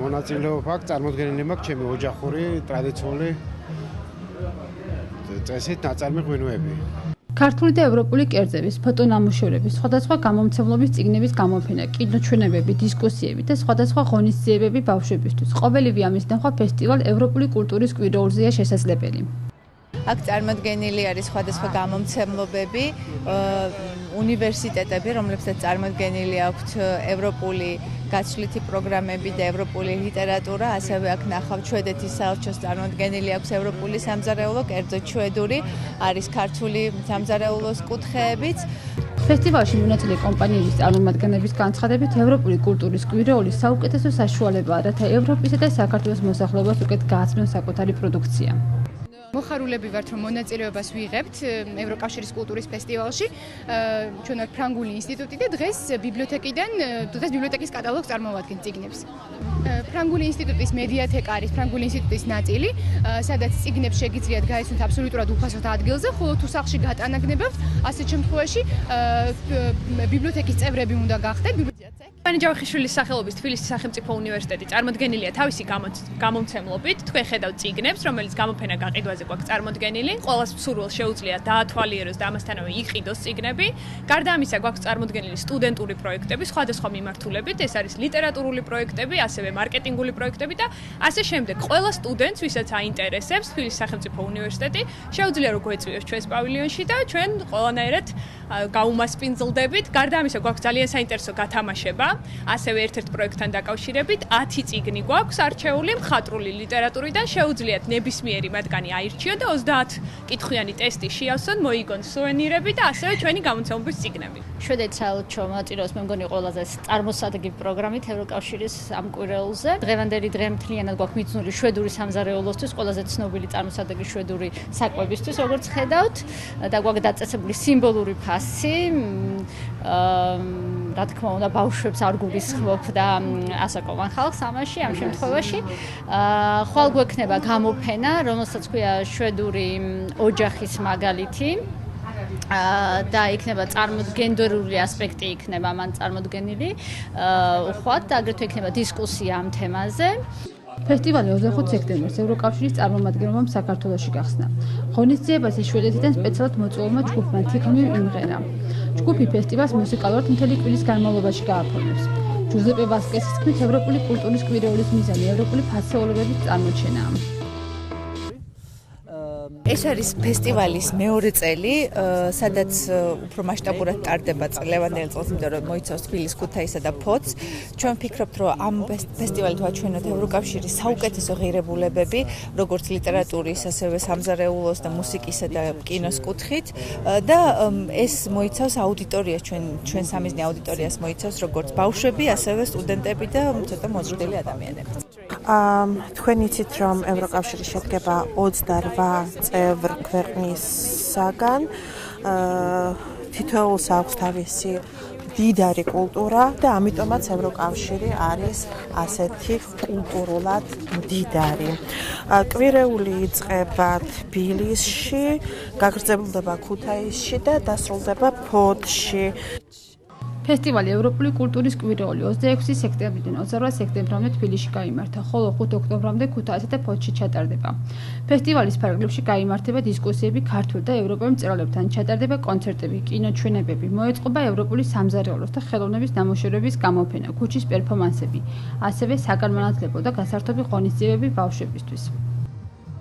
მონაწილეობა აქვს, წარმოდგენილი მაქვს ჩემი ოჯახური ტრადიციული წესით ნაწარმი ღვინოები. ქართული და ევროპული კერძების, ფოტონამუშევრების, სხვადასხვა გამომცემლობის წიგნების გამოფენა, კინოჩვენებები, დისკუსიები და სხვადასხვა ღონისძიებები ბავშვებისთვის. ყოველივე ამის ნახვა ფესტივალ ევროპული კულტურის კვირაულზეა შესაძლებელი. აქ წარმოდგენილი არის სხვადასხვა გამომცემლობები, უნივერსიტეტები, რომლებსაც წარმოდგენილი აქვთ ევროპული გაცვლითი პროგრამები და ევროპული ლიტერატურა, ასევე აქ ნახავთ შვედეთის საელჩოს წარმოდგენილი აქვს ევროპული სამზარეულო, კერძოდ შვედური, არის ქართული სამზარეულოს კუთხეებიც. ფესტივალში მონაწილე კომპანიების წარმომადგენლების განცხადებით, ევროპული კულტურის კვირაული საუკეთესო საშუალებაა, რათა ევროპისა და საქართველოს მოსახლეობას უკეთ გააცნონ საკუთარი პროდუქცია. მოხარულები ვართ, რომ მონაწილეობას ვიღებთ ევროკავშირის კულტურის ფესტივალში. ჩვენ ვართ ფრანგული ინსტიტუტი და დღეს ბიბლიოთეკის კატალოგს წარმოვადგენთ წიგნებს. ფრანგული ინსტიტუტის მედიათეკა არის ფრანგული ინსტიტუტის ნაწილი, სადაც წიგნებს შეგიძლიათ გაიცნოთ აბსოლუტურად უფასოდ ადგილზე, ხოლო თუ სახლში გატანაგნებებთ, ასეთ შემთხვევაში ბიბლიოთეკის წევრები უნდა გახდეთ. ფანი ჯავახიშვილის სახელობის თბილისის სახელმწიფო უნივერსიტეტი წარმოდგენილია თავისი გამომცემლობით. თქვენ ხედავთ წიგნებს, რომელიც გამოფენა გაყიდვაზე გვაქვს წარმოდგენილი. ყველას მსურველს შეუძლია დაათვალიეროს და ამასთანავე იყიდოს წიგნები. გარდა ამისა, გვაქვს წარმოდგენილი სტუდენტური პროექტები სხვადასხვა მიმართულებით. ეს არის ლიტერატურული პროექტები, ასევე მარკეტინგული პროექტები და ასე შემდეგ. ყველა სტუდენტს, ვისაც აინტერესებს თბილისის სახელმწიფო უნივერსიტეტი, შეუძლია რომ გვეწვიოს ჩვენს პავილიონში და ჩვენ ყველანაირად გაუმასპინძლდებით. გარდა ამისა, გვაქვს ძალიან საინტერესო გათამაშება. ასევე ერთ-ერთ პროექტთან დაკავშირებით 10 წიგნი გვაქვს არჩეული მხატვრული ლიტერატურიდან, შეუძლიათ ნებისმიერი მათგანი აირჩიონ და 30 კითხვიანი ტესტი შეავსონ, მოიგონ სუვენირები და ასევე ჩვენი გამომცემლობის წიგნები. შვედეთის საელჩო მონაწილეობს მე მგონი ყველაზე წარმოსადგი პროგრამით ევროკავშირის ამ კვირაულზე. დღევანდელი დღე მთლიანად გვაქვს მიცნული შვედური სამზარეულოსთვის, ყველაზე ცნობილი წარმოსადგი შვედური საკვებისთვის, როგორც ხედავთ, და გვაქვს დაწესებული სიმბოლური ფასი. რა თქმა უნდა, ბავშვებს არ გულისხმობ და ასაკოვან ხალხს ამაში, ამ შემთხვევაში. ხვალ გვექნება გამოფენა, რომელსაც ქვია შვედური ოჯახის მაგალითი. და იქნება გენდერული ასპექტი იქნება მან წარმოდგენილი. უხვად და აგრეთვე იქნება დისკუსია ამ თემაზე. ფესტივალი 25 სექტემბერს ევროკავშირის წარმომადგენლობამ საქართველოში გახსნა. ღონისძიებაზე შვედეთიდან სპეციალურად მოწვეულმა ჯგუფმა თითქმის იმღერა. ჯგუფი ფესტივალს მუსიკალურად მთელი კვირის განმავლობაში გააფორმებს. ჯუზეპე ვასკესის თქმით, ევროპული კულტურის კვირაულის მიზანი ევროპული ფასეულობების წარმოჩენაა. ეს არის ფესტივალის მეორე წელი, სადაც უფრო მასშტაბურად ტარდება ლევანდელი წელს, იმიტომ რომ მოიცავს თბილისს, ქუთაისსა და ფოთს. ჩვენ ვფიქრობთ, რომ ამ ფესტივალით ვაჩვენოთ ევროკავშირის საუკეთესო ღირებულებები, როგორც ლიტერატურის, ასევე სამზარეულოს და მუსიკისა და კინოს კუთხით და ეს მოიცავს აუდიტორიას, ჩვენ სამიზნე აუდიტორიას მოიცავს როგორც ბავშვები, ასევე სტუდენტები და ცოტა მოზრდილი ადამიანები. თქვენ იცით, რომ ევროკავშირი შედგება 28 წევრ ქვეყნისაგან, თითოეულს აქვს თავისი დიდარი კულტურა და ამიტომაც ევროკავშირი არის ასეთი კულტურულად მდიდარი. კვირეული იწყება თბილისში, გაგრძელდება ქუთაისში და დასრულდება ფოთში. ფესტივალი ევროპული კულტურის კვირაული 26 სექტემბრიდან 28 სექტემბრამდე თბილისში გაიმართა, ხოლო 5 ოქტომბრამდე ქუთაისსა და ფოთში ჩატარდება. ფესტივალის ფარგლებში გაიმართება დისკუსიები ქართულ და ევროპელ მწერლებთან, ჩატარდება კონცერტები, კინოჩვენებები, მოეწყობა ევროპული სამზარეულოს და ხელოვნების ნამუშევრების გამოფენა, ქუჩის პერფორმანსები, ასევე საგანმანათლებლო და გასართობი ღონისძიებები ბავშვებისთვის.